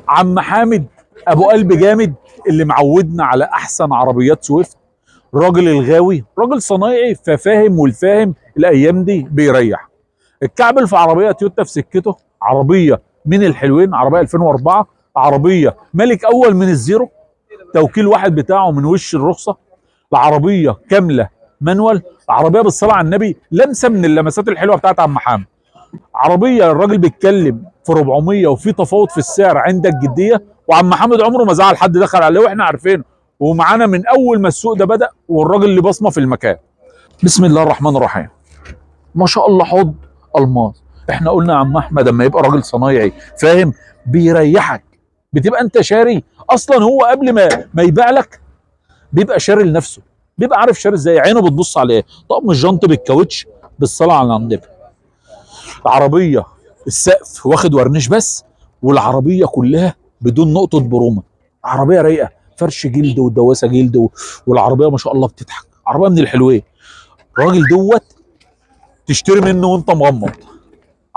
عم حامد ابو قلب جامد اللي معودنا على احسن عربيات سويفت. راجل الغاوي، راجل صنايعي ففاهم، والفاهم الايام دي بيريح. الكعبل في عربيه تويوتا في سكته، عربيه من الحلوين، عربيه 2004، عربيه ملك اول من الزيرو، توكيل واحد بتاعه من وش الرخصه. العربيه كامله مانوال، عربيه بالصلاه على النبي لمسه من اللمسات الحلوه بتاعت عم حامد. عربيه الراجل بيتكلم في 400 وفي تفاوض في السعر عند الجديه، وعم حامد عمره ما زعل حد دخل عليه واحنا عارفينه، ومعانا من اول ما السوق ده بدا، والراجل اللي بصمه في المكان. بسم الله الرحمن الرحيم. ما شاء الله حوض الماس. احنا قلنا يا عم احمد اما يبقى راجل صنايعي فاهم بيريحك، بتبقى انت شاري اصلا. هو قبل ما يبيع لك بيبقى شاري لنفسه، بيبقى عارف شاري ازاي، عينه بتبص على ايه. طقم الجنط بالكاوتش بالصلاه على النبي. العربيه السقف واخد ورنيش بس، والعربيه كلها بدون نقطه برومه. عربيه رايقه، فرش جلد ودواسه جلد والعربيه ما شاء الله بتضحك، عربيه من الحلوين. الراجل دوت تشتري منه وانت مغمض.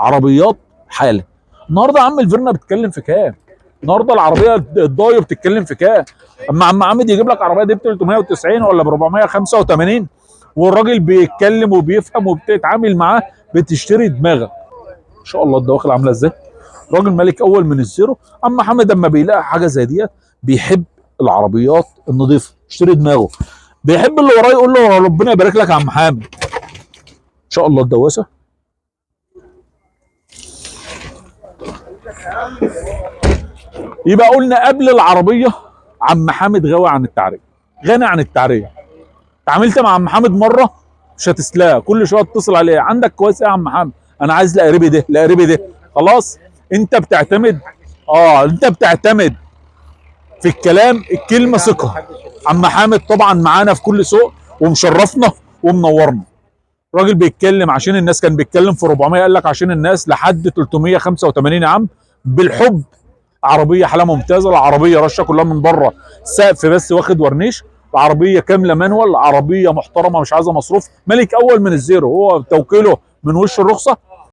عربيات حاله. النهارده يا عم الفيرنا بتتكلم في كام؟ النهارده العربيه الضايو بتتكلم في كام؟ اما عم عمد يجيب لك عربيه دي ب 390 ولا ب 485، والراجل بيتكلم وبيفهم وبتتعامل معاه، بتشتري دماغك. ان شاء الله الدواخل عامله ازاي؟ راجل ملك اول من الزيرو. عم حمد اما بيلاقي حاجه زي ديت بيحب العربيات النظيفه، اشتري دماغه. بيحب اللي وراه يقول له ربنا يبارك لك يا عم حامد. ان شاء الله الدواسه. يبقى قلنا قبل العربيه عم حامد غاوي عن التعريه، غني عن التعريه. اتعاملت مع عم حامد مره مش هتسلاه، كل شويه اتصل عليه، عندك كويس ايه يا عم حامد؟ انا عايز لقريبي ده لقريبي ده. خلاص انت بتعتمد، انت بتعتمد في الكلام، الكلمه ثقه. عم حامد طبعا معانا في كل سوق ومشرفنا ومنورنا. راجل بيتكلم عشان الناس، كان بيتكلم في 400 قال لك عشان الناس لحد 385 يا عم بالحب. عربيه حاله ممتازه، العربيه رشه كلها من بره، سقف بس واخد ورنيش. العربيه كامله مانوال، عربيه محترمه مش عايزه مصروف، ملك اول من الزيرو، هو توكيله من وش الرخصه.